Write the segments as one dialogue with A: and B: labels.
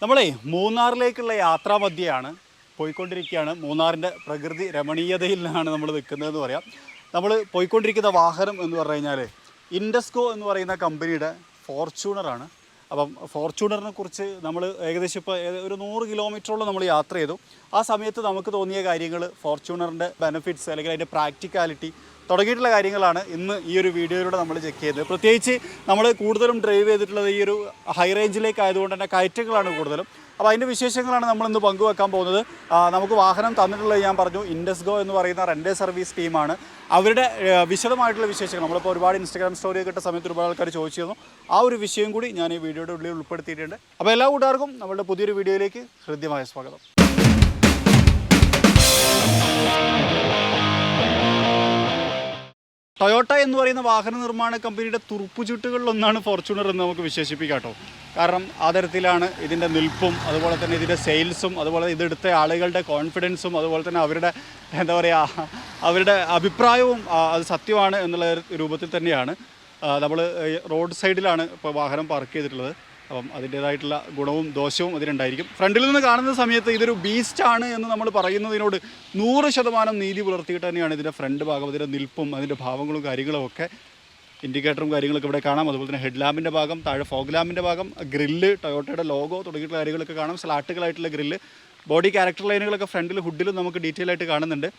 A: നമ്മളെ മൂന്നാറിലേക്കുള്ള യാത്രാമധ്യയാണ് പോയിക്കൊണ്ടിരിക്കുകയാണ്. മൂന്നാറിൻ്റെ പ്രകൃതി രമണീയതയിലാണ് നമ്മൾ നിൽക്കുന്നതെന്ന് പറയാം. നമ്മൾ പോയിക്കൊണ്ടിരിക്കുന്ന വാഹനം എന്ന് പറഞ്ഞു കഴിഞ്ഞാൽ ഇൻഡസ്കോ എന്ന് പറയുന്ന കമ്പനിയുടെ ഫോർച്യൂണറാണ്. അപ്പം ഫോർച്യൂണറിനെ കുറിച്ച് നമ്മൾ ഏകദേശം ഇപ്പോൾ ഒരു 100 കിലോമീറ്ററോളം നമ്മൾ യാത്ര ചെയ്തു. ആ സമയത്ത് നമുക്ക് തോന്നിയ കാര്യങ്ങൾ, ഫോർച്യൂണറിൻ്റെ ബെനിഫിറ്റ്സ് അല്ലെങ്കിൽ അതിൻ്റെ പ്രാക്ടിക്കാലിറ്റി തുടങ്ങിയിട്ടുള്ള കാര്യങ്ങളാണ് ഇന്ന് ഈ ഒരു വീഡിയോയിലൂടെ നമ്മൾ ചെക്ക് ചെയ്തത്. പ്രത്യേകിച്ച് നമ്മൾ കൂടുതലും ഡ്രൈവ് ചെയ്തിട്ടുള്ളത് ഈ ഒരു ഹൈ റേഞ്ചിലേക്ക് ആയതുകൊണ്ട് തന്നെ കയറ്റങ്ങളാണ് കൂടുതലും. അപ്പോൾ അതിൻ്റെ വിശേഷങ്ങളാണ് നമ്മളിന്ന് പങ്കുവെക്കാൻ പോകുന്നത്. നമുക്ക് വാഹനം തന്നിട്ടുള്ളത് ഞാൻ പറഞ്ഞു, ഇൻഡസ്കോ എന്ന് പറയുന്ന റെൻ്റ് സർവീസ് ടീമാണ്. അവരുടെ വിശദമായിട്ടുള്ള വിശേഷങ്ങൾ നമ്മളിപ്പോൾ ഒരുപാട് ഇൻസ്റ്റാഗ്രാം സ്റ്റോറിയൊക്കെ ഇട്ട സമയത്ത് ഒരുപാട് ആൾക്കാർ ചോദിച്ചിരുന്നു. ആ ഒരു വിഷയം കൂടി ഞാൻ ഈ വീഡിയോയുടെ ഉള്ളിൽ ഉൾപ്പെടുത്തിയിട്ടുണ്ട്. അപ്പോൾ എല്ലാ കൂട്ടുകാർക്കും നമ്മളുടെ പുതിയൊരു വീഡിയോയിലേക്ക് ഹൃദ്യമായ സ്വാഗതം. ടൊയോട്ട എന്ന് പറയുന്ന വാഹന നിർമ്മാണ കമ്പനിയുടെ തുറുപ്പുചീട്ടുകളിലൊന്നാണ് ഫോർച്യൂണർ എന്ന് നമുക്ക് വിശേഷിപ്പിക്കാം കേട്ടോ. കാരണം ആ തരത്തിലാണ് ഇതിൻ്റെ നിൽപ്പും, അതുപോലെ തന്നെ ഇതിൻ്റെ സെയിൽസും, അതുപോലെ ഇതെടുത്ത ആളുകളുടെ കോൺഫിഡൻസും, അതുപോലെ തന്നെ അവരുടെ എന്താ പറയുക, അവരുടെ അഭിപ്രായവും അത് സത്യമാണ് എന്നുള്ള രൂപത്തിൽ തന്നെയാണ്. നമ്മൾ റോഡ് സൈഡിലാണ് ഇപ്പോൾ വാഹനം പാർക്ക് ചെയ്തിട്ടുള്ളത്. അപ്പം അതിൻ്റേതായിട്ടുള്ള ഗുണവും ദോഷവും അതിനുണ്ടായിരിക്കും. ഫ്രണ്ടിൽ നിന്ന് കാണുന്ന സമയത്ത് ഇതൊരു ബീസ്റ്റാണ് എന്ന് നമ്മൾ പറയുന്നതിനോട് 100% നീതി പുലർത്തിയിട്ട് തന്നെയാണ് ഇതിൻ്റെ ഫ്രണ്ട് ഭാഗം, അതിൻ്റെ നിൽപ്പും അതിൻ്റെ ഭാവങ്ങളും കാര്യങ്ങളും ഒക്കെ. ഇൻഡിക്കേറ്ററും കാര്യങ്ങളൊക്കെ ഇവിടെ കാണാം. അതുപോലെ തന്നെ ഹെഡ് ലാമ്പിൻ്റെ ഭാഗം, താഴെ ഫോഗ് ലാമ്പിൻ്റെ ഭാഗം, ഗ്രില്ല്, ടൊയോട്ടയുടെ ലോഗോ തുടങ്ങിയിട്ടുള്ള കാര്യങ്ങളൊക്കെ കാണാം. സ്ലാട്ടുകളായിട്ടുള്ള ഗ്രില്ല്, ബോഡി ക്യാരക്ടർ ലൈനുകളൊക്കെ ഫ്രണ്ടിൽ ഹുഡിലും നമുക്ക് ഡീറ്റെയിൽ ആയിട്ട് കാണുന്നുണ്ട്.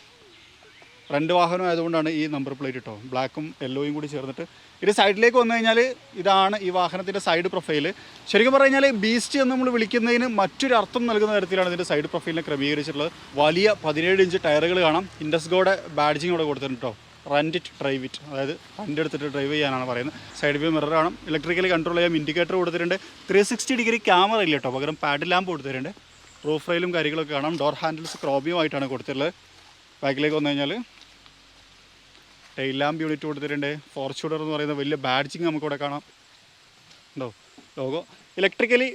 A: ഫ്രണ്ട് വാഹനം ആയതുകൊണ്ടാണ് ഈ നമ്പർ പ്ലേറ്റ് കേട്ടോ, ബ്ലാക്കും യെല്ലോയും കൂടി ചേർന്നിട്ട്. ഇത് സൈഡിലേക്ക് വന്നു കഴിഞ്ഞാൽ ഇതാണ് ഈ വാഹനത്തിൻ്റെ സൈഡ് പ്രൊഫൈല്. ശരിക്കും പറഞ്ഞു കഴിഞ്ഞാൽ ബീസ്റ്റ് എന്ന് നമ്മൾ വിളിക്കുന്നതിന് മറ്റൊരു അർത്ഥം നൽകുന്ന തരത്തിലാണ് ഇതിൻ്റെ സൈഡ് പ്രൊഫൈലിനെ ക്രമീകരിച്ചിട്ടുള്ളത്. വലിയ 17 ഇഞ്ച് ടയറുകൾ കാണാം. ഇൻഡസ്കോയുടെ ബാഡ്ജിങ് ഇവിടെ കൊടുത്തിട്ടുണ്ട് കേട്ടോ. റെൻറ്റ് ഇറ്റ്, ഡ്രൈവ് ഇറ്റ്, അതായത് റെൻ്റ് എടുത്തിട്ട് ഡ്രൈവ് ചെയ്യാനാണ് പറയുന്നത്. സൈഡ് വ്യൂ മിറർ കാണാം. ഇലക്ട്രിക്കലി കൺട്രോൾ ചെയ്യാം. ഇൻഡിക്കേറ്റർ കൊടുത്തിട്ടുണ്ട്. 360 ഡിഗ്രി ക്യാമറ ഇല്ല കേട്ടോ, പകരം പാഡ് ലാമ്പ് കൊടുത്തിട്ടുണ്ട്. റൂഫ് റെയിലും കാര്യങ്ങളൊക്കെ കാണാം. ഡോർ ഹാൻഡിൽസ് ക്രോമിയുമായിട്ടാണ് കൊടുത്തിട്ടുള്ളത്. ബാക്കിലേക്ക് വന്നു കഴിഞ്ഞാൽ ടെയിൽ ലാമ്പ് യൂണിറ്റ് കൊടുത്തിട്ടുണ്ട്. ഫോർച്യൂണർ എന്ന് പറയുന്ന വലിയ ബാഡ്ജിങ് നമുക്കിവിടെ കാണാം. ഉണ്ടോ ലോഗോ. ഇലക്ട്രിക്കലി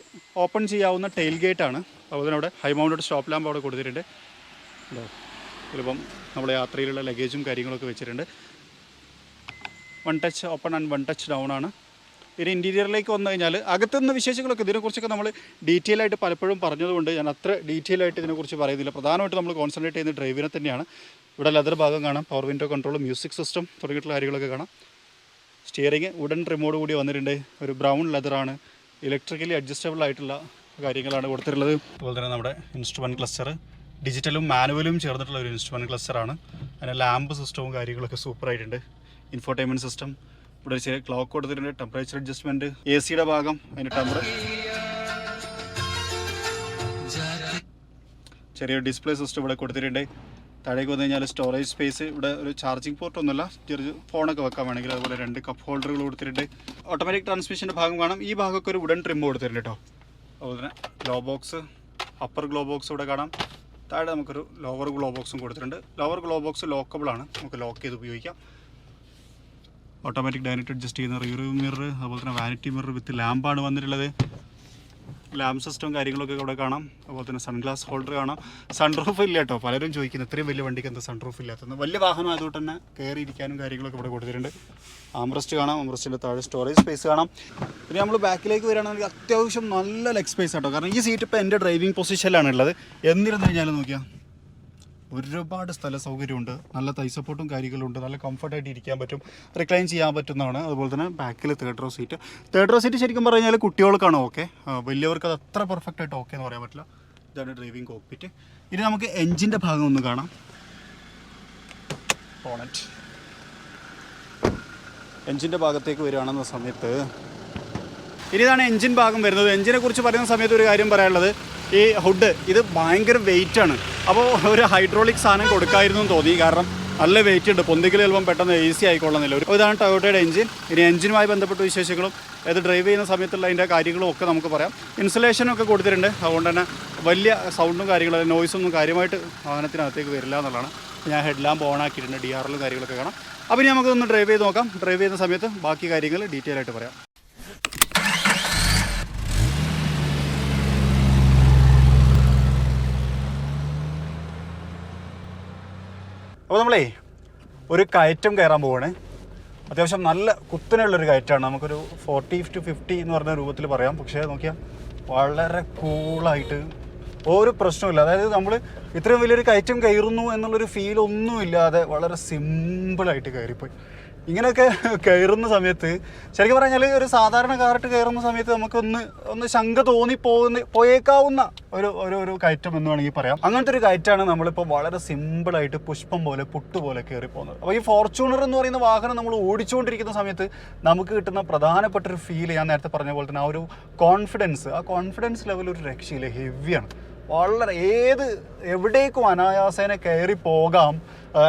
A: ഓപ്പൺ ചെയ്യാവുന്ന ടെയിൽ ഗേറ്റാണ്. അതുപോലെ തന്നെ അവിടെ ഹൈ മൗണ്ടഡ് സ്റ്റോപ്പ് ലാമ്പ് അവിടെ കൊടുത്തിട്ടുണ്ട്. ഉണ്ടോ, ചിലപ്പം നമ്മുടെ യാത്രയിലുള്ള ലഗേജും കാര്യങ്ങളൊക്കെ വെച്ചിട്ടുണ്ട്. 1 touch open and 1 touch down ആണ്. ഇനി ഇൻറ്റീരിയറിലേക്ക് വന്നു കഴിഞ്ഞാൽ അകത്തുനിന്ന് വിശേഷങ്ങളൊക്കെ ഇതിനെക്കുറിച്ചൊക്കെ നമ്മൾ ഡീറ്റെയിൽ ആയിട്ട് പലപ്പോഴും പറഞ്ഞതുകൊണ്ട് ഞാൻ അത്ര ഡീറ്റെയിൽ ആയിട്ട് ഇതിനെക്കുറിച്ച് പറയുന്നില്ല. പ്രധാനമായിട്ട് നമ്മൾ കോൺസെൻട്രേറ്റ് ചെയ്യുന്ന ഡ്രൈവിനെ തന്നെയാണ്. ഇവിടെ ലെതർ ഭാഗം കാണാം, power window control, music system തുടങ്ങിയിട്ടുള്ള കാര്യങ്ങളൊക്കെ കാണാം. സ്റ്റിയറിങ് വുഡൻ റിമോട്ട് കൂടി വന്നിട്ടുണ്ട്. ഒരു ബ്രൗൺ ലെതറാണ്. ഇലക്ട്രിക്കലി അഡ്ജസ്റ്റബിൾ ആയിട്ടുള്ള കാര്യങ്ങളാണ് കൊടുത്തിട്ടുള്ളത്. അതുപോലെ തന്നെ നമ്മുടെ ഇൻസ്ട്രുമെൻറ്റ് ക്ലസ്റ്റർ ഡിജിറ്റലും മാനുവലും ചേർന്നിട്ടുള്ള ഒരു ഇൻസ്ട്രുമെൻറ്റ് ക്ലസ്റ്ററാണ്. അതിൻ്റെ ലാമ്പ് സിസ്റ്റവും കാര്യങ്ങളൊക്കെ സൂപ്പറായിട്ടുണ്ട്. ഇൻഫോർടൈൻമെൻറ്റ് സിസ്റ്റം, ഇവിടെ ചെറിയ ക്ലോക്ക് കൊടുത്തിട്ടുണ്ട്. ടെമ്പറേച്ചർ അഡ്ജസ്റ്റ്മെൻറ്റ്, എ സിയുടെ ഭാഗം, അതിൻ്റെ ചെറിയൊരു ഡിസ്പ്ലേ സിസ്റ്റം ഇവിടെ കൊടുത്തിട്ടുണ്ട്. താഴേക്ക് വന്നു കഴിഞ്ഞാൽ സ്റ്റോറേജ് സ്പേസ്, ഇവിടെ ഒരു ചാർജിങ് പോർട്ട് ഒന്നുമില്ല, ചെറിയ ഫോണൊക്കെ വെക്കാൻ വേണമെങ്കിൽ. അതുപോലെ 2 കപ്പ് ഹോൾഡറുകൾ കൊടുത്തിട്ടുണ്ട്. ഓട്ടോമാറ്റിക് ട്രാൻസ്മിഷൻ്റെ ഭാഗം കാണാം. ഈ ഭാഗമൊക്കെ ഒരു വുഡൻ ട്രിം കൊടുത്തിട്ടുണ്ട് കേട്ടോ. അതുപോലെ തന്നെ glow box, upper glow box ഇവിടെ കാണാം. താഴെ നമുക്കൊരു ലോവർ ഗ്ലോ ബോക്സും കൊടുത്തിട്ടുണ്ട്. ലോവർ ഗ്ലോ ബോക്സ് ലോക്കബിളാണ്, നമുക്ക് ലോക്ക് ചെയ്ത് ഉപയോഗിക്കാം. ഓട്ടോമാറ്റിക് ഡയറക്റ്റ് അഡ്ജസ്റ്റ് ചെയ്യുന്ന റിയർ മിറർ, അതുപോലെ തന്നെ വാനിറ്റി മിറർ വിത്ത് ലാമ്പാണ് വന്നിട്ടുള്ളത്. ലാമ്പ് സിസ്റ്റവും കാര്യങ്ങളൊക്കെ ഇവിടെ കാണാം. അതുപോലെ തന്നെ സൺഗ്ലാസ് ഹോൾഡർ കാണാം. സൺറൂഫ് ഇല്ല കേട്ടോ, പലരും ചോദിക്കുന്നത് ഇത്രയും വലിയ വണ്ടിക്ക് എന്താ സൺറൂഫ് ഇല്ലാത്തത്. വലിയ വാഹനം ആയതുകൊണ്ട് തന്നെ കയറിയിരിക്കാനും കാര്യങ്ങളൊക്കെ ഇവിടെ കൊടുത്തിട്ടുണ്ട്. ആംറസ്റ്റ് കാണാം. ആംറസ്റ്റിൻ്റെ താഴെ സ്റ്റോറേജ് സ്പേസ് കാണാം. പിന്നെ നമ്മൾ ബാക്കിലേക്ക് വരികയാണെങ്കിൽ അത്യാവശ്യം നല്ല ലെഗ് സ്പേസ് ആട്ടോ. കാരണം ഈ സീറ്റ് ഇപ്പോൾ എൻ്റെ ഡ്രൈവിംഗ് പൊസിഷനിലാണ് ഉള്ളത്. എന്നിരുന്നു കഴിഞ്ഞാൽ നോക്കിയാൽ ഒരുപാട് സ്ഥല സൗകര്യമുണ്ട്. നല്ല തൈ സപ്പോർട്ടും കാര്യങ്ങളുണ്ട്. നല്ല കംഫർട്ടായിട്ട് ഇരിക്കാൻ പറ്റും. റിക്ലൈൻ ചെയ്യാൻ പറ്റുന്നതാണ്. അതുപോലെ തന്നെ ബാക്കിൽ തേർഡ് റോ സീറ്റ് ശരിക്കും പറഞ്ഞു കഴിഞ്ഞാൽ കുട്ടികൾക്കാണ് ഓക്കെ. വലിയവർക്ക് അത് അത്ര പെർഫെക്റ്റ് ആയിട്ട് ഓക്കെ എന്ന് പറയാൻ പറ്റില്ല. ഇതാണ് ഡ്രൈവിംഗ് കോക്പിറ്റ്. ഇനി നമുക്ക് എൻജിൻ്റെ ഭാഗം ഒന്ന് കാണാം. ബോണറ്റ്. എൻജിൻ്റെ ഭാഗത്തേക്ക് വരികയാണെന്ന സമയത്ത് ഇനിതാണ് എൻജിൻ ഭാഗം വരുന്നത്. എൻജിനെ കുറിച്ച് പറയുന്ന സമയത്ത് ഒരു കാര്യം പറയാനുള്ളത്, ഈ ഹുഡ് ഇത് ഭയങ്കര വെയിറ്റാണ്. അപ്പോൾ ഒരു ഹൈഡ്രോളിക് സാധനം കൊടുക്കായിരുന്നു എന്ന് തോന്നി. കാരണം നല്ല വെയിറ്റ് ഉണ്ട്. പൊന്തിക്കൽ ചിലപ്പം പെട്ടെന്ന് ഈസി ആയിക്കൊള്ളുന്നില്ല. ഇതാണ് ടൊയോട്ടയുടെ എൻജിൻ. ഇനി എൻജിനുമായി ബന്ധപ്പെട്ട വിശേഷങ്ങളും അത് ഡ്രൈവ് ചെയ്യുന്ന സമയത്തുള്ള അതിൻ്റെ കാര്യങ്ങളും ഒക്കെ നമുക്ക് പറയാം. ഇൻസുലേഷനൊക്കെ കൊടുത്തിട്ടുണ്ട്. അതുകൊണ്ട് തന്നെ വലിയ സൗണ്ടും കാര്യങ്ങളും നോയ്സൊന്നും കാര്യമായിട്ട് വാഹനത്തിനകത്തേക്ക് വരില്ല എന്നുള്ളതാണ്. ഞാൻ ഹെഡ് ലാമ്പ് ഓൺ ആക്കിയിട്ടുണ്ട്. DRL കാര്യങ്ങളൊക്കെ കാണാം. അപ്പോൾ ഇനി നമുക്കൊന്ന് ഡ്രൈവ് ചെയ്ത് നോക്കാം. ഡ്രൈവ് ചെയ്യുന്ന സമയത്ത് ബാക്കി കാര്യങ്ങൾ ഡീറ്റെയിൽ ആയിട്ട് പറയാം. അപ്പോൾ നമ്മളേ ഒരു കയറ്റം കയറാൻ പോവുകയാണ്. അത്യാവശ്യം നല്ല കുത്തനെയുള്ളൊരു കയറ്റമാണ്. നമുക്കൊരു 40 to 50 എന്ന് പറഞ്ഞ രൂപത്തിൽ പറയാം. പക്ഷേ നോക്കിയാൽ വളരെ കൂളായിട്ട് ഒരു പ്രശ്നമില്ല. അതായത് നമ്മൾ ഇത്രയും വലിയൊരു കയറ്റം കയറുന്നു എന്നുള്ളൊരു ഫീൽ ഒന്നുമില്ലാതെ വളരെ സിമ്പിളായിട്ട് കയറിപ്പോയി. ഇങ്ങനെയൊക്കെ കയറുന്ന സമയത്ത് ശരിക്കും പറഞ്ഞാൽ ഒരു സാധാരണ കാറിട്ട് കയറുന്ന സമയത്ത് നമുക്കൊന്ന് ശങ്ക പോയേക്കാവുന്ന ഒരു കയറ്റം എന്ന് വേണമെങ്കിൽ പറയാം. അങ്ങനത്തെ ഒരു കയറ്റാണ് നമ്മളിപ്പോൾ വളരെ സിമ്പിളായിട്ട് പുഷ്പം പോലെ പുട്ടുപോലെ കയറി പോകുന്നത്. അപ്പോൾ ഈ ഫോർച്യൂണർ എന്ന് പറയുന്ന വാഹനം നമ്മൾ ഓടിച്ചുകൊണ്ടിരിക്കുന്ന സമയത്ത് നമുക്ക് കിട്ടുന്ന പ്രധാനപ്പെട്ട ഒരു ഫീൽ ഞാൻ നേരത്തെ പറഞ്ഞ പോലെ തന്നെ ആ ഒരു കോൺഫിഡൻസ് ലെവൽ ഒരു രക്ഷയില്ല, ഹെവിയാണ്. വളരെ എവിടേക്കും അനായാസേന കയറി പോകാം,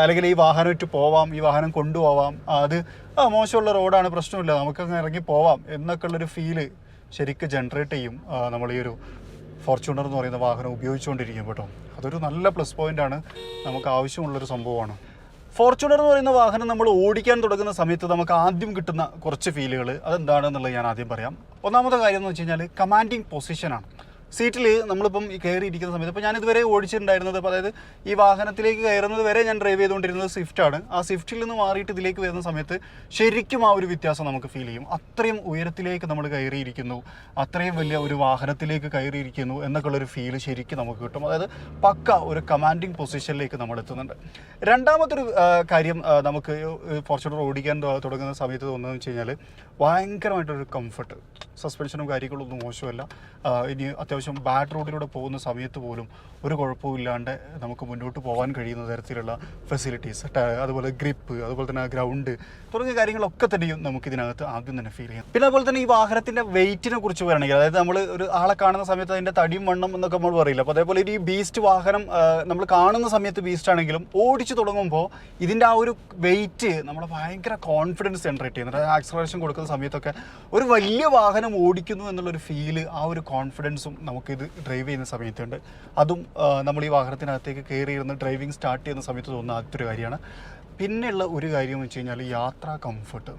A: അല്ലെങ്കിൽ ഈ വാഹനം ഇട്ട് പോവാം, ഈ വാഹനം കൊണ്ടുപോവാം, അത് മോശമുള്ള റോഡാണ്, പ്രശ്നമില്ല, നമുക്കങ്ങ് ഇറങ്ങി പോവാം എന്നൊക്കെ ഉള്ളൊരു ഫീല് ശരിക്കും ജനറേറ്റ് ചെയ്യും നമ്മൾ ഈ ഒരു ഫോർച്യൂണർ എന്ന് പറയുന്ന വാഹനം ഉപയോഗിച്ചുകൊണ്ടിരിക്കും കേട്ടോ. അതൊരു നല്ല പ്ലസ് പോയിൻ്റാണ്, നമുക്ക് ആവശ്യമുള്ളൊരു സംഭവമാണ്. ഫോർച്യൂണർ എന്ന് പറയുന്ന വാഹനം നമ്മൾ ഓടിക്കാൻ തുടങ്ങുന്ന സമയത്ത് നമുക്ക് ആദ്യം കിട്ടുന്ന കുറച്ച് ഫീലുകൾ അതെന്താണെന്നുള്ളത് ഞാൻ ആദ്യം പറയാം. ഒന്നാമത്തെ കാര്യം എന്ന് വെച്ച് കഴിഞ്ഞാൽ കമാൻഡിങ് പൊസിഷനാണ്. സീറ്റിൽ നമ്മളിപ്പം ഈ കയറിയിരിക്കുന്ന സമയത്ത് ഇപ്പോൾ ഞാനിതുവരെ ഓടിച്ചിട്ടുണ്ടായിരുന്നത്, അപ്പോൾ അതായത് ഈ വാഹനത്തിലേക്ക് കയറുന്നത് വരെ ഞാൻ ഡ്രൈവ് ചെയ്തുകൊണ്ടിരുന്നത് സ്വിഫ്റ്റാണ്. ആ സ്വിഫ്റ്റിൽ നിന്ന് മാറിയിട്ട് ഇതിലേക്ക് വരുന്ന സമയത്ത് ശരിക്കും ആ ഒരു വ്യത്യാസം നമുക്ക് ഫീൽ ചെയ്യും. അത്രയും ഉയരത്തിലേക്ക് നമ്മൾ കയറിയിരിക്കുന്നു, അത്രയും വലിയ ഒരു വാഹനത്തിലേക്ക് കയറിയിരിക്കുന്നു എന്നൊക്കെ ഉള്ളൊരു ഫീൽ ശരിക്കും നമുക്ക് കിട്ടും. അതായത് പക്ക ഒരു കമാൻഡിങ് പൊസിഷനിലേക്ക് നമ്മൾ എത്തുന്നുണ്ട്. രണ്ടാമത്തൊരു കാര്യം നമുക്ക് ഫോർച്യൂണർ ഓടിക്കാൻ തുടങ്ങുന്ന സമയത്ത് തോന്നുന്നതെന്ന് വെച്ച് കഴിഞ്ഞാൽ ഭയങ്കരമായിട്ടൊരു കംഫർട്ട്. സസ്പെൻഷനും കാര്യങ്ങളൊന്നും മോശമല്ല. ഇനി അത്യാവശ്യം ബാഡ് റോഡിലൂടെ പോകുന്ന സമയത്ത് പോലും ഒരു കുഴപ്പമില്ലാണ്ട് നമുക്ക് മുന്നോട്ട് പോകാൻ കഴിയുന്ന തരത്തിലുള്ള ഫെസിലിറ്റീസ്, അതുപോലെ ഗ്രിപ്പ്, അതുപോലെ തന്നെ ഗ്രൗണ്ട് തുടങ്ങിയ കാര്യങ്ങളൊക്കെ തന്നെയും നമുക്കിതിനകത്ത് ആദ്യം തന്നെ ഫീൽ ചെയ്യാം. പിന്നെ അതുപോലെ തന്നെ ഈ വാഹനത്തിൻ്റെ വെയിറ്റിനെ കുറിച്ച് പറയുകയാണെങ്കിൽ, അതായത് നമ്മൾ ഒരു ആളെ കാണുന്ന സമയത്ത് അതിൻ്റെ തടിയും വണ്ണം എന്നൊക്കെ നമ്മൾ പറയില്ല. അപ്പോൾ അതേപോലെ ഈ ബീസ്റ്റ് വാഹനം നമ്മൾ കാണുന്ന സമയത്ത് ബീസ്റ്റ് ആണെങ്കിലും ഓടിച്ച് തുടങ്ങുമ്പോൾ ഇതിൻ്റെ ആ ഒരു വെയിറ്റ് നമ്മളെ ഭയങ്കര കോൺഫിഡൻസ് ജനറേറ്റ് ചെയ്യുന്നുണ്ട്. ആക്സലറേഷൻ കൊടുക്കുന്ന സമയത്തൊക്കെ ഒരു വലിയ വാഹനം ഓടിക്കുന്നു എന്നുള്ളൊരു ഫീല്, ആ ഒരു കോൺഫിഡൻസും നമുക്കിത് ഡ്രൈവ് ചെയ്യുന്ന സമയത്തുണ്ട്. അതും നമ്മൾ ഈ വാഹനത്തിനകത്തേക്ക് കയറിയിരുന്ന് ഡ്രൈവിംഗ് സ്റ്റാർട്ട് ചെയ്യുന്ന സമയത്ത് തോന്നുന്ന ആദ്യത്തെ കാര്യമാണ്. പിന്നെയുള്ള ഒരു കാര്യം എന്ന് വെച്ച് കഴിഞ്ഞാൽ യാത്രാ കംഫർട്ട്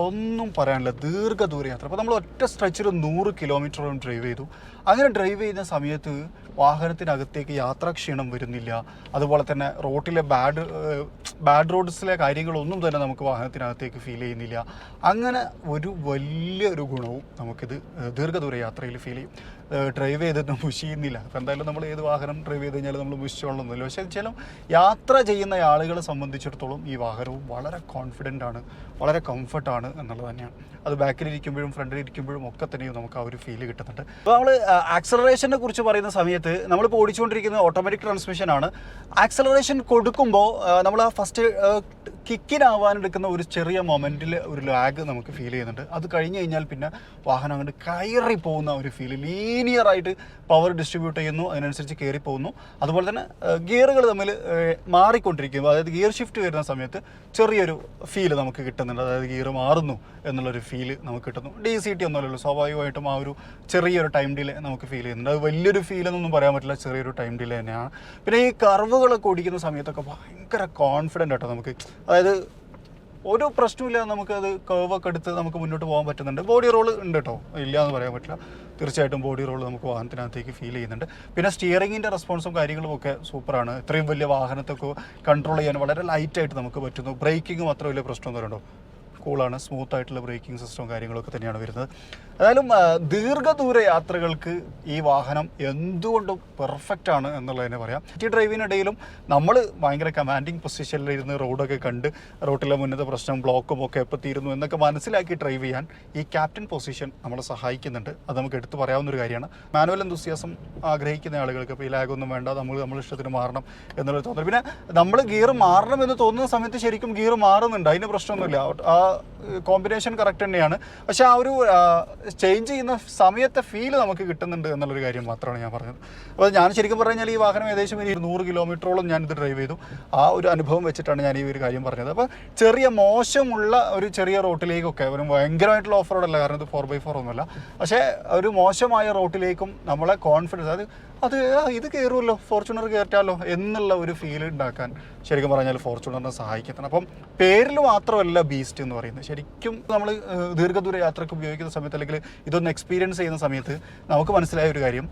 A: ഒന്നും പറയാനില്ല. ദീർഘദൂര യാത്ര, അപ്പോൾ നമ്മൾ ഒറ്റ സ്ട്രെച്ചിൽ 100 കിലോമീറ്ററോളം ഡ്രൈവ് ചെയ്തു. അങ്ങനെ ഡ്രൈവ് ചെയ്യുന്ന സമയത്ത് വാഹനത്തിനകത്തേക്ക് യാത്രാക്ഷീണം വരുന്നില്ല. അതുപോലെ തന്നെ റോട്ടിലെ ബാഡ് റോഡ്സിലെ കാര്യങ്ങളൊന്നും തന്നെ നമുക്ക് വാഹനത്തിനകത്തേക്ക് ഫീൽ ചെയ്യുന്നില്ല. അങ്ങനെ ഒരു വലിയൊരു ഗുണവും നമുക്കിത് ദീർഘദൂര യാത്രയിൽ ഫീൽ ചെയ്യും. ഡ്രൈവ് ചെയ്തിട്ട് മുഷിയുന്നില്ല. അപ്പോൾ എന്തായാലും നമ്മൾ ഏത് വാഹനം ഡ്രൈവ് ചെയ്ത് കഴിഞ്ഞാൽ നമ്മൾ മുഷിച്ചോളൊന്നുമില്ല. പക്ഷേ ചില യാത്ര ചെയ്യുന്ന ആളുകളെ സംബന്ധിച്ചിടത്തോളം ഈ വാഹനവും വളരെ കോൺഫിഡൻ്റ് ആണ്, വളരെ കംഫർട്ടാണ് എന്നുള്ളത് തന്നെയാണ്. അത് ബാക്കിലിരിക്കുമ്പോഴും ഫ്രണ്ടിലിരിക്കുമ്പോഴും ഒക്കെ തന്നെയും നമുക്ക് ആ ഒരു ഫീല് കിട്ടുന്നുണ്ട്. അപ്പോൾ നമ്മൾ ആക്സലറേഷനെ കുറിച്ച് പറയുന്ന സമയത്ത് നമ്മളിപ്പോൾ ഓടിച്ചുകൊണ്ടിരിക്കുന്നത് ഓട്ടോമാറ്റിക് ട്രാൻസ്മിഷനാണ്. ആക്സലറേഷൻ കൊടുക്കുമ്പോൾ നമ്മൾ ആ ഫസ്റ്റ് കിക്കിനാവാനെടുക്കുന്ന ഒരു ചെറിയ മൊമെൻറ്റിൽ ഒരു ലാഗ് നമുക്ക് ഫീൽ ചെയ്യുന്നുണ്ട്. അത് കഴിഞ്ഞ് കഴിഞ്ഞാൽ പിന്നെ വാഹനം അങ്ങോട്ട് കയറി പോകുന്ന ഒരു ഫീല്, ലീനിയറായിട്ട് പവർ ഡിസ്ട്രിബ്യൂട്ട് ചെയ്യുന്നു, അതിനനുസരിച്ച് കയറി പോകുന്നു. അതുപോലെ തന്നെ ഗിയറുകൾ തമ്മിൽ മാറിക്കൊണ്ടിരിക്കുമ്പോൾ, അതായത് ഗിയർ ഷിഫ്റ്റ് വരുന്ന സമയത്ത് ചെറിയൊരു ഫീല് നമുക്ക് കിട്ടുന്നുണ്ട്. അതായത് ഗിയർ മാറുന്നു എന്നുള്ളൊരു ഫീല് നമുക്ക് കിട്ടുന്നു. DCT ഒന്നുമല്ലല്ലോ, സ്വാഭാവികമായിട്ടും ആ ഒരു ചെറിയൊരു ടൈം ഡിലേ നമുക്ക് ഫീൽ ചെയ്യുന്നുണ്ട്. അത് വലിയൊരു ഫീലെന്നൊന്നും പറയാൻ പറ്റില്ല, ചെറിയൊരു ടൈം ഡിലേ തന്നെയാണ്. പിന്നെ ഈ കർവുകളൊക്കെ ഓടിക്കുന്ന സമയത്തൊക്കെ ഭയങ്കര കോൺഫിഡൻ്റ് ആട്ടോ നമുക്ക്. അതായത് ഒരു പ്രശ്നമില്ലാതെ നമുക്കത് കർവൊക്കെ എടുത്ത് നമുക്ക് മുന്നോട്ട് പോകാൻ പറ്റുന്നുണ്ട്. ബോഡി റോൾ ഉണ്ട് കേട്ടോ, ഇല്ല എന്ന് പറയാൻ പറ്റില്ല. തീർച്ചയായിട്ടും ബോഡി റോൾ നമുക്ക് വാഹനത്തിനകത്തേക്ക് ഫീൽ ചെയ്യുന്നുണ്ട്. പിന്നെ സ്റ്റിയറിങ്ങിൻ്റെ റെസ്പോൺസും കാര്യങ്ങളും ഒക്കെ സൂപ്പറാണ്. ഇത്രയും വലിയ വാഹനത്തൊക്കെ കൺട്രോൾ ചെയ്യാൻ വളരെ ലൈറ്റായിട്ട് നമുക്ക് പറ്റുന്നു. ബ്രേക്കിംഗ് മാത്രം വലിയ പ്രശ്നമൊന്നും വരണ്ടോ, കൂളാണ്, സ്മൂത്തായിട്ടുള്ള ബ്രേക്കിംഗ് സിസ്റ്റവും കാര്യങ്ങളൊക്കെ തന്നെയാണ് വരുന്നത്. ഏതായാലും ദീർഘദൂര യാത്രകൾക്ക് ഈ വാഹനം എന്തുകൊണ്ടും പെർഫെക്റ്റ് ആണ് എന്നുള്ളതിനെ പറയാം. സിറ്റി ഡ്രൈവിനിടയിലും നമ്മൾ ഭയങ്കര കമാൻഡിങ് പൊസിഷനിലിരുന്ന് റോഡൊക്കെ കണ്ട് റോട്ടിലെ മുന്നത്തെ പ്രശ്നം ബ്ലോക്കും ഒക്കെ എപ്പോൾ തീരുന്നു എന്നൊക്കെ മനസ്സിലാക്കി ഡ്രൈവ് ചെയ്യാൻ ഈ ക്യാപ്റ്റൻ പൊസിഷൻ നമ്മളെ സഹായിക്കുന്നുണ്ട്. അത് നമുക്ക് എടുത്തു പറയാവുന്നൊരു കാര്യമാണ്. മാനുവൽ എന്തൂസിയാസം ആഗ്രഹിക്കുന്ന ആളുകൾക്ക് ഇപ്പോൾ ഈ ലാഗൊന്നും വേണ്ട, നമ്മൾ ഇഷ്ടത്തിന് മാറണം എന്നുള്ളത് തോന്നുന്നു. പിന്നെ നമ്മൾ ഗിയർ മാറണം എന്ന് തോന്നുന്ന സമയത്ത് ശരിക്കും ഗിയർ മാറുന്നുണ്ട്, അതിന് പ്രശ്നമൊന്നുമില്ല. ആ കോമ്പിനേഷൻ കറക്റ്റ് തന്നെയാണ്. പക്ഷേ ആ ഒരു ചേഞ്ച് ചെയ്യുന്ന സമയത്തെ ഫീല് നമുക്ക് കിട്ടുന്നുണ്ട് എന്നുള്ളൊരു കാര്യം മാത്രമാണ് ഞാൻ പറഞ്ഞത്. അപ്പോൾ ഞാൻ ശരിക്കും പറഞ്ഞു കഴിഞ്ഞാൽ ഈ വാഹനം ഏകദേശം 100 കിലോമീറ്ററോളം ഞാനിത് ഡ്രൈവ് ചെയ്തു. ആ ഒരു അനുഭവം വെച്ചിട്ടാണ് ഞാൻ ഈ ഒരു കാര്യം പറഞ്ഞത്. അപ്പോൾ ചെറിയ മോശമുള്ള ഒരു ചെറിയ റോട്ടിലേക്കൊക്കെ ഒരു ഭയങ്കരമായിട്ടുള്ള ഓഫ് റോഡല്ല, കാരണം ഇത് 4x4 ഒന്നുമല്ല, പക്ഷേ ഒരു മോശമായ റോട്ടിലേക്കും നമ്മളെ കോൺഫിഡൻസ്, ഇത് കയറുമല്ലോ, ഫോർച്യൂണർ കയറ്റാമല്ലോ എന്നുള്ള ഒരു ഫീൽ ഉണ്ടാക്കാൻ ശരിക്കും പറഞ്ഞാൽ ഫോർച്യൂണറിനെ സഹായിക്കണം. അപ്പം പേരിൽ മാത്രമല്ല ബീസ്റ്റ് എന്ന് പറയുന്നത്. ശരിക്കും നമ്മൾ ദീർഘദൂര യാത്രയ്ക്ക് ഉപയോഗിക്കുന്ന സമയത്ത്, അല്ലെങ്കിൽ ഇതൊന്ന് എക്സ്പീരിയൻസ് ചെയ്യുന്ന സമയത്ത് നമുക്ക് മനസ്സിലായ ഒരു കാര്യം,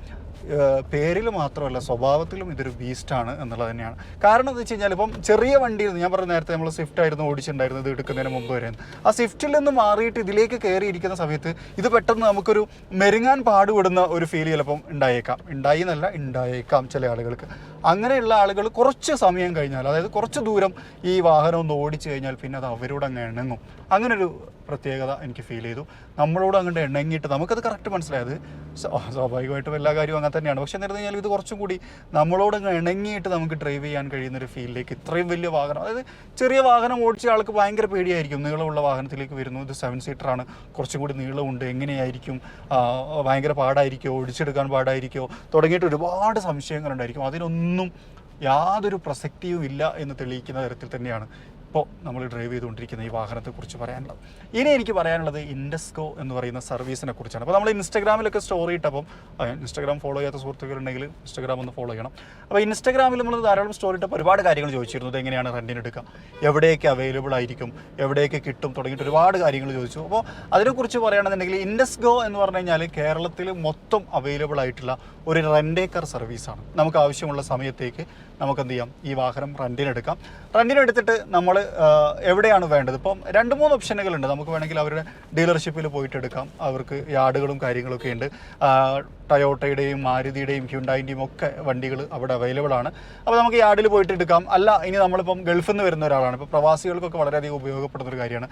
A: പേരിൽ മാത്രമല്ല സ്വഭാവത്തിലും ഇതൊരു ബീസ്റ്റാണ് എന്നുള്ളത് തന്നെയാണ്. കാരണം എന്ന് വെച്ച് കഴിഞ്ഞാൽ ഇപ്പം ചെറിയ വണ്ടിയിൽ ഞാൻ പറഞ്ഞ നേരത്തെ നമ്മൾ സ്വിഫ്റ്റ് ആയിരുന്നു ഓടിച്ചിട്ടുണ്ടായിരുന്നത് എടുക്കുന്നതിന് മുമ്പ് വരെ. ആ സ്വിഫ്റ്റിൽ നിന്ന് മാറിയിട്ട് ഇതിലേക്ക് കയറിയിരിക്കുന്ന സമയത്ത് ഇത് പെട്ടെന്ന് നമുക്കൊരു മെരുങ്ങാൻ പാടുപെടുന്ന ഒരു ഫീൽ ചിലപ്പം ഉണ്ടായേക്കാം ചില ആളുകൾക്ക്. അങ്ങനെയുള്ള ആളുകൾ കുറച്ച് സമയം കഴിഞ്ഞാൽ, അതായത് കുറച്ച് ദൂരം ഈ വാഹനം ഒന്ന് ഓടിച്ചു കഴിഞ്ഞാൽ പിന്നെ അത് അവരോട് അങ്ങ് ഇണങ്ങും. അങ്ങനൊരു പ്രത്യേകത എനിക്ക് ഫീൽ ചെയ്തു. നമ്മളോട് അങ്ങോട്ട് ഇണങ്ങിയിട്ട് നമുക്കത് കറക്റ്റ് മനസ്സിലായത് സ്വാഭാവികമായിട്ടും എല്ലാ കാര്യവും അങ്ങനെ തന്നെയാണ്. പക്ഷേ എന്ന് പറഞ്ഞു കഴിഞ്ഞാൽ ഇത് കുറച്ചും കൂടി നമ്മളോട് അങ്ങ് ഇണങ്ങിയിട്ട് നമുക്ക് ഡ്രൈവ് ചെയ്യാൻ കഴിയുന്നൊരു ഫീലിലേക്ക് ഇത്രയും വലിയ വാഹനം, അതായത് ചെറിയ വാഹനം ഓടിച്ച ആൾക്ക് ഭയങ്കര പേടിയായിരിക്കും നീളമുള്ള വാഹനത്തിലേക്ക് വരുന്നു. ഇത് 7 സീറ്ററാണ്, കുറച്ചും കൂടി നീളമുണ്ട്, എങ്ങനെയായിരിക്കും, ഭയങ്കര പാടായിരിക്കുമോ, ഓടിച്ചെടുക്കാൻ പാടായിരിക്കുമോ തുടങ്ങിയിട്ട് ഒരുപാട് സംശയങ്ങളുണ്ടായിരിക്കും. അതിനൊന്നും യാതൊരു പ്രസക്തിയും ഇല്ല എന്ന് തെളിയിക്കുന്ന തരത്തിൽ തന്നെയാണ് ഇപ്പോൾ നമ്മൾ ഡ്രൈവ് ചെയ്തുകൊണ്ടിരിക്കുന്ന ഈ വാഹനത്തെക്കുറിച്ച് പറയാനുള്ളത്. ഇനി എനിക്ക് പറയാനുള്ളത് ഇൻഡസ്കോ എന്ന് പറയുന്ന സർവീസിനെ കുറിച്ചാണ്. അപ്പോൾ നമ്മൾ ഇൻസ്റ്റാഗ്രാമിലൊക്കെ സ്റ്റോറി ഇട്ടപ്പം, ഇൻസ്റ്റാഗ്രാം ഫോളോ ചെയ്യാത്ത സുഹൃത്തുക്കളുണ്ടെങ്കിൽ ഇൻസ്റ്റാഗ്രാം ഒന്ന് ഫോളോ ചെയ്യണം. അപ്പോൾ ഇൻസ്റ്റാഗ്രാമിൽ നമ്മൾ ധാരാളം സ്റ്റോറി ഇട്ടപ്പോൾ ഒരുപാട് കാര്യങ്ങൾ ചോദിച്ചിരുന്നു. ഇത് എങ്ങനെയാണ് റെൻറ്റിന് എടുക്കുക, എവിടെയൊക്കെ അവൈലബിൾ ആയിരിക്കും, എവിടെയൊക്കെ കിട്ടും തുടങ്ങിയിട്ട് ഒരുപാട് കാര്യങ്ങൾ ചോദിച്ചു. അപ്പോൾ അതിനെക്കുറിച്ച് പറയുകയാണെന്നുണ്ടെങ്കിൽ ഇൻഡസ്കോ എന്ന് പറഞ്ഞു കഴിഞ്ഞാൽ കേരളത്തിൽ മൊത്തം അവൈലബിൾ ആയിട്ടുള്ള ഒരു റെൻറ്റേക്കർ സർവീസാണ്. നമുക്ക് ആവശ്യമുള്ള സമയത്തേക്ക് നമുക്ക് എന്ത് ചെയ്യാം, ഈ വാഹനം റെൻറ്റിനെടുക്കാം. റെൻറ്റിനെടുത്തിട്ട് നമ്മൾ എവിടെയാണ് വേണ്ടത്, ഇപ്പം 2-3 ഓപ്ഷനുകളുണ്ട്. നമുക്ക് വേണമെങ്കിൽ അവരുടെ ഡീലർഷിപ്പിൽ പോയിട്ട് എടുക്കാം. അവർക്ക് യാർഡുകളും കാര്യങ്ങളൊക്കെ ഉണ്ട്. ടയോട്ടയുടെയും മാരുതിയുടെയും ഹ്യുണ്ടായിൻ്റെയും ഒക്കെ വണ്ടികൾ അവിടെ അവൈലബിൾ ആണ്. അപ്പോൾ നമുക്ക് യാർഡിൽ പോയിട്ട് എടുക്കാം. അല്ല, ഇനി നമ്മളിപ്പം ഗൾഫിൽ നിന്ന് വരുന്ന ഒരാളാണ്, ഇപ്പോൾ പ്രവാസികൾക്കൊക്കെ വളരെയധികം ഉപയോഗപ്പെടുന്നൊരു കാര്യമാണ്.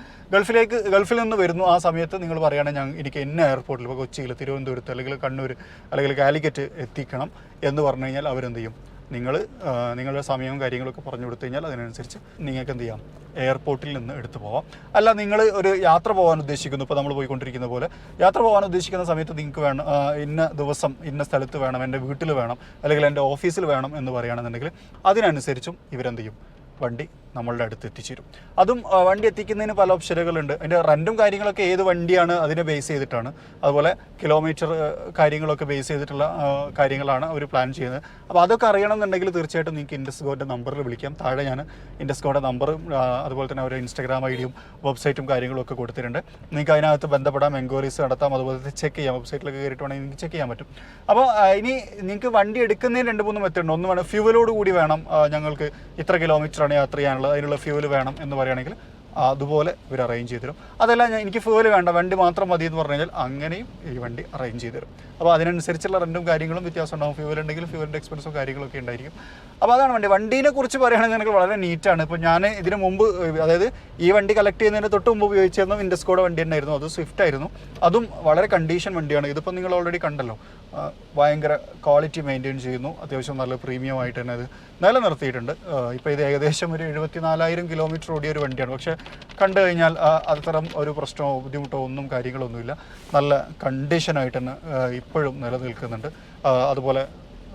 A: ഗൾഫിൽ നിന്ന് വരുന്നു, ആ സമയത്ത് നിങ്ങൾ പറയുകയാണെങ്കിൽ എനിക്ക് എയർപോർട്ടിൽ, ഇപ്പോൾ കൊച്ചിയിൽ, തിരുവനന്തപുരത്ത് അല്ലെങ്കിൽ കണ്ണൂർ അല്ലെങ്കിൽ കാലിക്കറ്റ് എത്തിക്കണം എന്ന് പറഞ്ഞു കഴിഞ്ഞാൽ അവരെന്ത് ചെയ്യും, നിങ്ങളുടെ സമയവും കാര്യങ്ങളൊക്കെ പറഞ്ഞു കൊടുത്തു കഴിഞ്ഞാൽ അതിനനുസരിച്ച് നിങ്ങൾക്ക് എന്ത് ചെയ്യാം, എയർപോർട്ടിൽ നിന്ന് എടുത്തു പോവാം. അല്ല, നിങ്ങൾ ഒരു യാത്ര പോകാൻ ഉദ്ദേശിക്കുന്നു, ഇപ്പോൾ നമ്മൾ പോയിക്കൊണ്ടിരിക്കുന്ന പോലെ യാത്ര പോകാൻ ഉദ്ദേശിക്കുന്ന സമയത്ത് നിങ്ങൾക്ക് വേണം, ഇന്ന ദിവസം ഇന്ന സ്ഥലത്ത് വേണം, എൻ്റെ വീട്ടിൽ വേണം, അല്ലെങ്കിൽ എൻ്റെ ഓഫീസിൽ വേണം എന്ന് പറയുകയാണെന്നുണ്ടെങ്കിൽ അതിനനുസരിച്ചും ഇവരെന്ത് ചെയ്യും, വണ്ടി നമ്മളുടെ അടുത്ത് എത്തിച്ചേരും. അതും വണ്ടി എത്തിക്കുന്നതിന് പല ഓപ്ഷനുകളുണ്ട്. അതിൻ്റെ റെൻറ്റും കാര്യങ്ങളൊക്കെ ഏത് വണ്ടിയാണ് അതിനെ ബേസ് ചെയ്തിട്ടാണ്. അതുപോലെ കിലോമീറ്റർ കാര്യങ്ങളൊക്കെ ബേസ് ചെയ്തിട്ടുള്ള കാര്യങ്ങളാണ് അവർ പ്ലാൻ ചെയ്യുന്നത്. അപ്പോൾ അതൊക്കെ അറിയണമെന്നുണ്ടെങ്കിൽ തീർച്ചയായിട്ടും നിങ്ങൾക്ക് ഇൻഡസ്കോയുടെ നമ്പറിൽ വിളിക്കാം. താഴെ ഞാൻ ഇൻഡസ്കോയുടെ നമ്പറും അതുപോലെ തന്നെ അവരുടെ ഇൻസ്റ്റാഗ്രാം ഐഡിയും വെബ്സൈറ്റും കാര്യങ്ങളും ഒക്കെ കൊടുത്തിട്ടുണ്ട്. നിങ്ങൾക്ക് അതിനകത്ത് ബന്ധപ്പെടാം, എൻക്വയറീസ് നടത്താം, അതുപോലെ ചെക്ക് ചെയ്യാം. വെബ്സൈറ്റിലൊക്കെ കയറിയിട്ട് വേണമെങ്കിൽ നിങ്ങൾക്ക് ചെക്ക് ചെയ്യാൻ പറ്റും. അപ്പോൾ ഇനി നിങ്ങൾക്ക് വണ്ടി എടുക്കുന്നതിന് 2-3 മെത്തേഡ് ഉണ്ട്. ഒന്ന് വേണം ഫ്യൂവലോട് കൂടി വേണം, ഞങ്ങൾക്ക് ഇത്ര കിലോമീറ്ററാണ് യാത്ര ചെയ്യാനുള്ളത്, അതിനുള്ള ഫ്യൂവൽ വേണം എന്ന് പറയുകയാണെങ്കിൽ അതുപോലെ ഇവർ അറേഞ്ച് ചെയ്ത് തരും. അതല്ല, എനിക്ക് ഫ്യൂവൽ വേണ്ട, വണ്ടി മാത്രം മതി എന്ന് പറഞ്ഞു കഴിഞ്ഞാൽ അങ്ങനെയും ഈ വണ്ടി അറേഞ്ച് ചെയ്ത് തരും. അപ്പോൾ അതിനനുസരിച്ചുള്ള റെൻറ്റും കാര്യങ്ങളും വ്യത്യാസം ഉണ്ടാകും. ഫ്യൂവൽ ഉണ്ടെങ്കിൽ ഫ്യൂവലിൻ്റെ എക്സ്പെൻസും കാര്യങ്ങളൊക്കെ ഉണ്ടായിരിക്കും. അപ്പോൾ അതാണ് വണ്ടീനെ കുറിച്ച് പറയുകയാണെങ്കിൽ എനിക്ക് വളരെ നീറ്റാണ്. ഇപ്പോൾ ഞാൻ ഇതിന് മുമ്പ്, അതായത് ഈ വണ്ടി കളക്ട് ചെയ്യുന്നതിന് തൊട്ട് മുമ്പ് ഉപയോഗിച്ചിരുന്ന ഇൻഡസ്കോയുടെ വണ്ടി തന്നെയായിരുന്നു. അത് സ്വിഫ്റ്റ് ആയിരുന്നു. അതും വളരെ കണ്ടീഷൻ വണ്ടിയാണ്. ഇതിപ്പോൾ നിങ്ങൾ ഓൾറെഡി കണ്ടല്ലോ, ഭയങ്കര ക്വാളിറ്റി മെയിൻറ്റെയിൻ ചെയ്യുന്നു. അത്യാവശ്യം നല്ല പ്രീമിയം ആയിട്ട് തന്നെ അത് നിലനിർത്തിയിട്ടുണ്ട്. ഇപ്പോൾ ഇത് ഏകദേശം ഒരു 74,000 കിലോമീറ്റർ ഓടിയ ഒരു വണ്ടിയാണ്. പക്ഷേ കണ്ടു കഴിഞ്ഞാൽ അത്തരം ഒരു പ്രശ്നമോ ബുദ്ധിമുട്ടോ ഒന്നും കാര്യങ്ങളൊന്നുമില്ല. നല്ല കണ്ടീഷനായിട്ട് തന്നെ ഇപ്പോഴും നിലനിൽക്കുന്നുണ്ട്. അതുപോലെ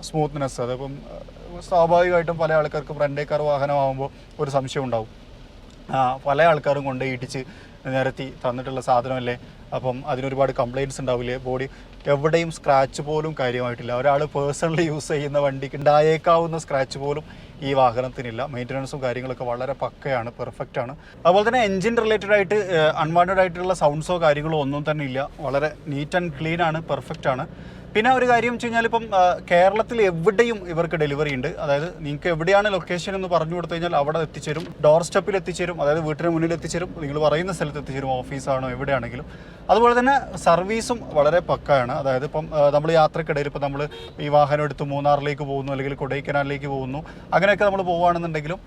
A: സ്മൂത്ത്നെസ്, അതിപ്പം സ്വാഭാവികമായിട്ടും പല ആൾക്കാർക്കും റെൻറ്റേക്കാർ വാഹനമാകുമ്പോൾ ഒരു സംശയം ഉണ്ടാവും. പല ആൾക്കാരും കൊണ്ടുപോയി ഇടിച്ച് നിരത്തി തന്നിട്ടുള്ള സാധനമല്ലേ, അപ്പം അതിനൊരുപാട് കംപ്ലയിൻറ്റ്സ് ഉണ്ടാവില്ലേ, ബോഡി എവിടെയും സ്ക്രാച്ച് പോലും കാര്യമായിട്ടില്ല. ഒരാൾ പേഴ്സണലി യൂസ് ചെയ്യുന്ന വണ്ടിക്ക് ഉണ്ടായേക്കാവുന്ന സ്ക്രാച്ച് പോലും ഈ വാഹനത്തിനില്ല. മെയിൻ്റനൻസും കാര്യങ്ങളൊക്കെ വളരെ പക്കയാണ്, പെർഫെക്റ്റ് ആണ്. അതുപോലെ തന്നെ എൻജിൻ റിലേറ്റഡ് ആയിട്ട് അൺവാണ്ടഡ് ആയിട്ടുള്ള സൗണ്ട്സോ കാര്യങ്ങളോ ഒന്നും തന്നെ ഇല്ല. വളരെ നീറ്റ് ആൻഡ് ക്ലീൻ ആണ്, പെർഫെക്റ്റ് ആണ്. പിന്നെ ഒരു കാര്യം വെച്ച് കഴിഞ്ഞാൽ ഇപ്പം കേരളത്തിൽ എവിടെയും ഇവർക്ക് ഡെലിവറി ഉണ്ട്. അതായത് നിങ്ങൾക്ക് എവിടെയാണ് ലൊക്കേഷൻ എന്ന് പറഞ്ഞു കൊടുത്തു കഴിഞ്ഞാൽ അവിടെ എത്തിച്ചേരും, ഡോർ സ്റ്റെപ്പിൽ എത്തിച്ചേരും, അതായത് വീട്ടിന് മുന്നിൽ എത്തിച്ചേരും, നിങ്ങൾ പറയുന്ന സ്ഥലത്ത് എത്തിച്ചേരും, ഓഫീസാണോ എവിടെയാണെങ്കിലും. അതുപോലെ തന്നെ സർവീസും വളരെ പക്കയാണ്. അതായത് ഇപ്പം നമ്മൾ യാത്രക്കിടയിൽ ഇപ്പോൾ നമ്മൾ ഈ വാഹനം എടുത്ത് മൂന്നാറിലേക്ക് പോകുന്നു അല്ലെങ്കിൽ കൊടൈക്കനാലിലേക്ക് പോകുന്നു, അങ്ങനെയൊക്കെ നമ്മൾ പോവുകയാണെന്നുണ്ടെങ്കിലും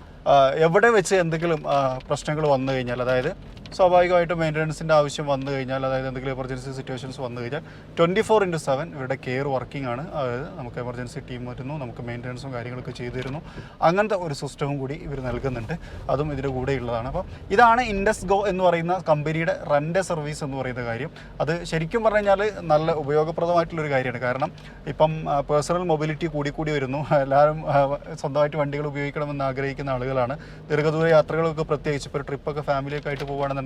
A: എവിടെ വെച്ച് എന്തെങ്കിലും പ്രശ്നങ്ങൾ വന്നു കഴിഞ്ഞാൽ, അതായത് സ്വാഭാവികമായിട്ടും മെയിൻ്റനൻസിൻ്റെ ആവശ്യം വന്നു കഴിഞ്ഞാൽ, അതായത് എന്തെങ്കിലും എമർജൻസി സിറ്റുവേഷൻസ് വന്നു കഴിഞ്ഞാൽ 24/7 ഇവരുടെ കെയർ വർക്കിംഗ് ആണ്. അതായത് നമുക്ക് എമർജൻസി ടീം വരുന്നു, നമുക്ക് മെയിൻ്റനൻസും കാര്യങ്ങളൊക്കെ ചെയ്തു തരുന്നു. അങ്ങനത്തെ ഒരു സിസ്റ്റവും കൂടി ഇവർ നൽകുന്നുണ്ട്. അതും ഇതിൻ്റെ കൂടെയുള്ളതാണ്. അപ്പോൾ ഇതാണ് ഇൻഡസ്കോ എന്ന് പറയുന്ന കമ്പനിയുടെ റെൻ്റ് സർവീസ് എന്ന് പറയുന്ന കാര്യം. അത് ശരിക്കും പറഞ്ഞു കഴിഞ്ഞാൽ നല്ല ഉപയോഗപ്രദമായിട്ടുള്ളൊരു കാര്യമാണ്. കാരണം ഇപ്പം പേഴ്സണൽ മൊബിലിറ്റി കൂടി വരുന്നു. എല്ലാവരും സ്വന്തമായിട്ട് വണ്ടികൾ ഉപയോഗിക്കണമെന്ന് ആഗ്രഹിക്കുന്ന ആളുകളാണ്. ദീർഘദൂര യാത്രകളൊക്കെ പ്രത്യേകിച്ച് ഇപ്പോൾ ഒരു ട്രിപ്പൊക്കെ ഫാമിലിയൊക്കെ ആയിട്ട് പോകുകയാണെന്നുണ്ടെങ്കിൽ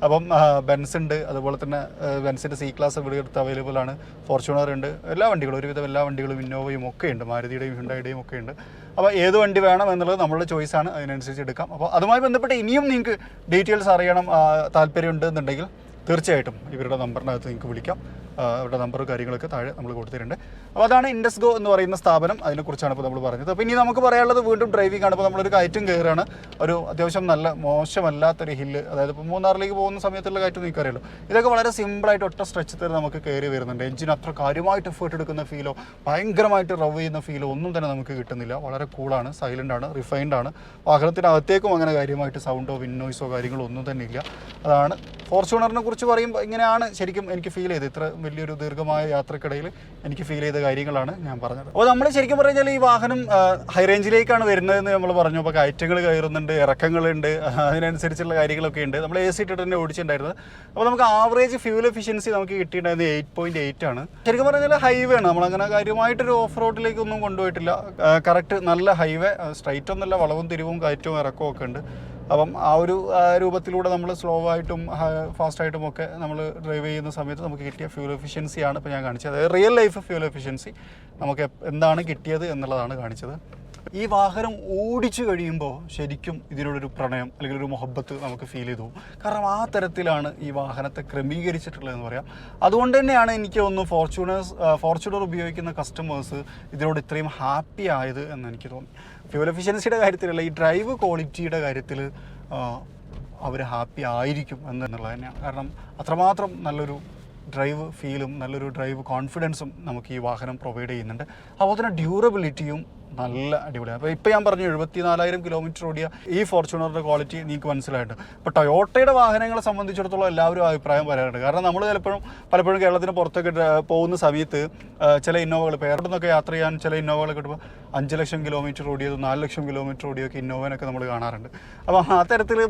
A: അപ്പം ബെൻസ് ഉണ്ട്, അതുപോലെ തന്നെ ബെൻസിൻ്റെ C ക്ലാസ് ഇവിടെ അടുത്ത് അവൈലബിൾ ആണ്, ഫോർച്യൂണർ ഉണ്ട്, എല്ലാ വണ്ടികളും, ഒരുവിധം എല്ലാ വണ്ടികളും, ഇന്നോവയും ഒക്കെ ഉണ്ട്, മാരുതിയുടെയും ഹ്യുണ്ടായിയുടെയും ഒക്കെ ഉണ്ട്. അപ്പോൾ ഏത് വണ്ടി വേണം എന്നുള്ളത് നമ്മളുടെ ചോയ്സാണ്, അതിനനുസരിച്ച് എടുക്കാം. അപ്പോൾ അതുമായി ബന്ധപ്പെട്ട് ഇനിയും നിങ്ങൾക്ക് ഡീറ്റെയിൽസ് അറിയണം താല്പര്യമുണ്ട് എന്നുണ്ടെങ്കിൽ തീർച്ചയായിട്ടും ഇവരുടെ നമ്പറിനകത്ത് നിങ്ങൾക്ക് വിളിക്കാം. അവരുടെ നമ്പറും കാര്യങ്ങളൊക്കെ താഴെ നമ്മൾ കൊടുത്തിട്ടുണ്ട്. അപ്പോൾ അതാണ് ഇൻഡസ് ഗോ എന്ന് പറയുന്ന സ്ഥാപനം. അതിനെക്കുറിച്ചാണ് ഇപ്പോൾ നമ്മൾ പറഞ്ഞത്. അപ്പോൾ ഇനി നമുക്ക് പറയാനുള്ളത് വീണ്ടും ഡ്രൈവിംഗ് ആണ്. ഇപ്പോൾ നമ്മളൊരു കയറ്റം കയറുകയാണ്, ഒരു അത്യാവശ്യം നല്ല മോശമല്ലാത്തൊരു ഹില്ല്, അതായത് ഇപ്പോൾ മൂന്നാറിലേക്ക് പോകുന്ന സമയത്തുള്ള കയറ്റം നിങ്ങൾക്ക് അറിയാലോ. ഇതൊക്കെ വളരെ സിമ്പിളായിട്ട് ഒറ്റ സ്ട്രെച്ച് നമുക്ക് കയറി വരുന്നുണ്ട്. എഞ്ചിന് അത്ര കാര്യമായിട്ട് എഫേർട്ട് എടുക്കുന്ന ഫീലോ ഭയങ്കരമായിട്ട് റവ് ചെയ്യുന്ന ഫീലോ ഒന്നും തന്നെ നമുക്ക് കിട്ടുന്നില്ല. വളരെ കൂളാണ്, സൈലൻ്റ് ആണ്, റിഫൈൻഡ് ആണ്. വാഹനത്തിനകത്തേക്കും അങ്ങനെ കാര്യമായിട്ട് സൗണ്ടോ വിന്നോയ്സോ കാര്യങ്ങളോ ഒന്നും തന്നെ ഇല്ല. അതാണ് ഫോർച്യൂണറിനെ കുറിച്ച് പറയുമ്പോൾ ഇങ്ങനെയാണ് ശരിക്കും എനിക്ക് ഫീൽ ചെയ്തത്. ഇത്ര വലിയൊരു ദീർഘമായ യാത്രക്കിടയിൽ എനിക്ക് ഫീൽ ചെയ്ത കാര്യങ്ങളാണ് ഞാൻ പറഞ്ഞത്. അപ്പോൾ നമ്മൾ ശരിക്കും പറഞ്ഞാൽ ഈ വാഹനം ഹൈ റേഞ്ചിലേക്കാണ് വരുന്നതെന്ന് നമ്മൾ പറഞ്ഞു. അപ്പോൾ കയറ്റങ്ങൾ കയറുന്നുണ്ട്, ഇറക്കങ്ങളുണ്ട്, അതിനനുസരിച്ചുള്ള കാര്യങ്ങളൊക്കെ ഉണ്ട്. നമ്മൾ AC ഇട്ടിട്ട് തന്നെ ഓടിച്ചിട്ടുണ്ടായിരുന്നത്. അപ്പോൾ നമുക്ക് ആവറേജ് ഫ്യൂൽ എഫിഷ്യൻസി നമുക്ക് കിട്ടിയിട്ടുണ്ടായിരുന്നത് 8.8 ആണ്. ശരിക്കും പറഞ്ഞാൽ ഹൈവേ ആണ്, നമ്മളങ്ങനെ കാര്യമായിട്ടൊരു ഓഫ് റോഡിലേക്കൊന്നും കൊണ്ടുപോയിട്ടില്ല. കറക്റ്റ് നല്ല ഹൈവേ, സ്ട്രൈറ്റ് ഒന്നുമല്ല, വളവും തിരിവും കയറ്റവും ഇറക്കവും ഒക്കെ ഉണ്ട്. അപ്പം ആ ഒരു രൂപത്തിലൂടെ നമ്മൾ സ്ലോ ആയിട്ടും ഫാസ്റ്റായിട്ടും ഒക്കെ നമ്മൾ ഡ്രൈവ് ചെയ്യുന്ന സമയത്ത് നമുക്ക് കിട്ടിയ ഫ്യൂൽ എഫിഷ്യൻസിയാണ് ഇപ്പോൾ ഞാൻ കാണിച്ചത്. അതായത് റിയൽ ലൈഫ് ഫ്യൂൽ എഫിഷ്യൻസി നമുക്ക് എന്താണ് കിട്ടിയത് എന്നുള്ളതാണ് കാണിച്ചത്. ഈ വാഹനം ഓടിച്ചു കഴിയുമ്പോൾ ശരിക്കും ഇതിനോടൊരു പ്രണയം അല്ലെങ്കിൽ ഒരു മൊഹബത്ത് നമുക്ക് ഫീൽ ചെയ്തു പോകും. കാരണം ആ തരത്തിലാണ് ഈ വാഹനത്തെ ക്രമീകരിച്ചിട്ടുള്ളതെന്ന് പറയാം. അതുകൊണ്ട് തന്നെയാണ് എനിക്ക് ഒന്ന് ഫോർച്യൂണർ ഉപയോഗിക്കുന്ന കസ്റ്റമേഴ്സ് ഇതിനോട് ഇത്രയും ഹാപ്പി ആയത് എന്ന് എനിക്ക് തോന്നി. ഫ്യൂൽ എഫിഷ്യൻസിയുടെ കാര്യത്തിലല്ല, ഈ ഡ്രൈവ് ക്വാളിറ്റിയുടെ കാര്യത്തിൽ അവർ ഹാപ്പി ആയിരിക്കും എന്നുള്ളത് തന്നെയാണ്. കാരണം അത്രമാത്രം നല്ലൊരു ഡ്രൈവ് ഫീലും നല്ലൊരു ഡ്രൈവ് കോൺഫിഡൻസും നമുക്ക് ഈ വാഹനം പ്രൊവൈഡ് ചെയ്യുന്നുണ്ട്. അതുപോലെ തന്നെ ഡ്യൂറബിലിറ്റിയും നല്ല അടിപൊളിയാണ്. അപ്പോൾ ഇപ്പോൾ ഞാൻ പറഞ്ഞു 74,000 കിലോമീറ്റർ ഓടിയ ഈ ഫോർച്യൂണറിൻ്റെ ക്വാളിറ്റി നിങ്ങൾക്ക് മനസ്സിലായിട്ടുണ്ട്. ഇപ്പോൾ ടൊയോട്ടയുടെ വാഹനങ്ങളെ സംബന്ധിച്ചിടത്തോളം എല്ലാവരും അഭിപ്രായം പറയാറുണ്ട്. കാരണം നമ്മൾ പലപ്പോഴും കേരളത്തിന് പുറത്തൊക്കെ പോകുന്ന സമയത്ത് ചില ഇന്നോവകൾ പേരുടെ നിന്നൊക്കെ യാത്ര ചെയ്യാൻ ചില ഇന്നോവകൾ കിട്ടുമ്പോൾ 5 ലക്ഷം കിലോമീറ്റർ ഓടിയതും 4 ലക്ഷം കിലോമീറ്റർ ഓടിയൊക്കെ ഇന്നോവനൊക്കെ നമ്മൾ കാണാറുണ്ട്. അപ്പോൾ ആ തരത്തിൽ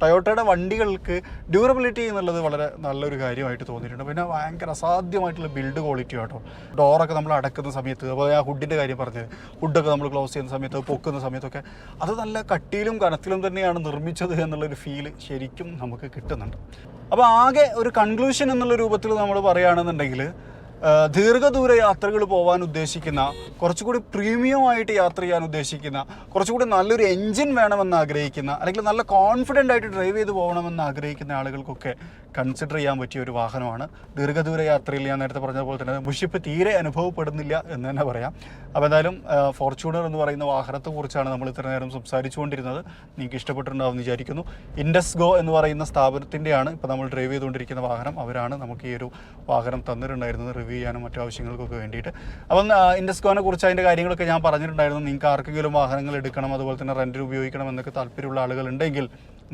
A: ടൊയോട്ടയുടെ വണ്ടികൾക്ക് ഡ്യൂറബിലിറ്റി എന്നുള്ളത് വളരെ നല്ലൊരു കാര്യമായിട്ട് തോന്നിയിട്ടുണ്ട്. പിന്നെ ഭയങ്കര അസാധ്യമായിട്ടുള്ള ബിൽഡ് ക്വാളിറ്റി കേട്ടോ. ഡോറൊക്കെ നമ്മൾ അടക്കുന്ന സമയത്ത്, അപ്പോൾ ആ ഹുഡിൻ്റെ കാര്യം പറഞ്ഞത്, ഹുഡൊക്കെ നമ്മൾ ക്ലോസ് ചെയ്യുന്ന സമയത്ത്, പൊക്കുന്ന സമയത്തൊക്കെ അത് നല്ല കട്ടിയിലും കനത്തിലും തന്നെയാണ് നിർമ്മിച്ചത് എന്നുള്ളൊരു ഫീല് ശരിക്കും നമുക്ക് കിട്ടുന്നുണ്ട്. അപ്പോൾ ആകെ ഒരു കൺക്ലൂഷൻ എന്നുള്ള രൂപത്തിൽ നമ്മൾ പറയുകയാണെന്നുണ്ടെങ്കിൽ, ദീർഘദൂര യാത്രകൾ പോകാൻ ഉദ്ദേശിക്കുന്ന, കുറച്ചുകൂടി പ്രീമിയമായിട്ട് യാത്ര ചെയ്യാൻ ഉദ്ദേശിക്കുന്ന, കുറച്ചുകൂടി നല്ലൊരു എൻജിൻ വേണമെന്ന് ആഗ്രഹിക്കുന്ന, അല്ലെങ്കിൽ നല്ല കോൺഫിഡൻ്റ് ആയിട്ട് ഡ്രൈവ് ചെയ്ത് പോകണമെന്ന് ആഗ്രഹിക്കുന്ന ആളുകൾക്കൊക്കെ കൺസിഡർ ചെയ്യാൻ പറ്റിയ ഒരു വാഹനമാണ്. ദീർഘദൂര യാത്രയിൽ ഞാൻ നേരത്തെ പറഞ്ഞതുപോലെ തന്നെ മുഷിപ്പ് തീരെ അനുഭവപ്പെടുന്നില്ല എന്ന് തന്നെ പറയാം. അപ്പോൾ എന്തായാലും ഫോർച്യൂണർ എന്ന് പറയുന്ന വാഹനത്തെക്കുറിച്ചാണ് നമ്മൾ ഇത്ര നേരം സംസാരിച്ചുകൊണ്ടിരുന്നത്. നിങ്ങൾക്ക് ഇഷ്ടപ്പെട്ടിട്ടുണ്ടാവുമെന്ന് വിചാരിക്കുന്നു. ഇൻഡസ് ഗോ എന്ന് പറയുന്ന സ്ഥാപനത്തിൻ്റെയാണ് ഇപ്പോൾ നമ്മൾ ഡ്രൈവ് ചെയ്തുകൊണ്ടിരിക്കുന്ന വാഹനം. അവരാണ് നമുക്ക് ഈ ഒരു വാഹനം തന്നിട്ടുണ്ടായിരുന്നത് റിവ്യൂ ചെയ്യാനും മറ്റു ആവശ്യങ്ങൾക്കൊക്കെ വേണ്ടിയിട്ട്. അപ്പം ഇൻഡസ് ഗോനെ കുറിച്ച് അതിൻ്റെ കാര്യങ്ങളൊക്കെ ഞാൻ പറഞ്ഞിട്ടുണ്ടായിരുന്നു. നിങ്ങൾക്ക് ആർക്കെങ്കിലും വാഹനങ്ങൾ എടുക്കണം, അതുപോലെ തന്നെ റെൻറ്റിന് ഉപയോഗിക്കണം എന്നൊക്കെ താല്പര്യമുള്ള ആളുകളുണ്ടെങ്കിൽ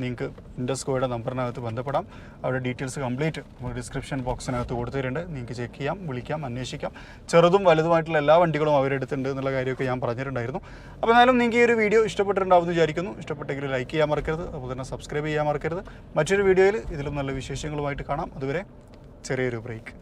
A: നിങ്ങൾക്ക് ഇൻഡസ് ഗോയുടെ നമ്പറിനകത്ത് ബന്ധപ്പെടാം. അവിടെ ഡീറ്റെയിൽസ് കംപ്ലീറ്റ് ഡിസ്ക്രിപ്ഷൻ ബോക്സിനകത്ത് കൊടുത്തിട്ടുണ്ട്. നിങ്ങൾക്ക് ചെക്ക് ചെയ്യാം, വിളിക്കാം, അന്വേഷിക്കാം. ചെറുതും വലുതുമായിട്ടുള്ള എല്ലാ വണ്ടികളും അവരെടുത്തിട്ടുണ്ട് എന്നുള്ള കാര്യമൊക്കെ ഞാൻ പറഞ്ഞിട്ടുണ്ടായിരുന്നു. അപ്പോൾ എന്നാലും നിങ്ങൾക്ക് ഈ ഒരു വീഡിയോ ഇഷ്ടപ്പെട്ടിട്ടുണ്ടാവുമെന്ന് വിചാരിക്കുന്നു. ഇഷ്ടപ്പെട്ടെങ്കിൽ ലൈക്ക് ചെയ്യാൻ മറക്കരുത്, അതുപോലെ തന്നെ സബ്സ്ക്രൈബ് ചെയ്യാൻ മറക്കരുത്. മറ്റൊരു വീഡിയോയിൽ ഇതിലും നല്ല വിശേഷങ്ങളുമായിട്ട് കാണാം. അതുവരെ ചെറിയൊരു ബ്രേക്ക്.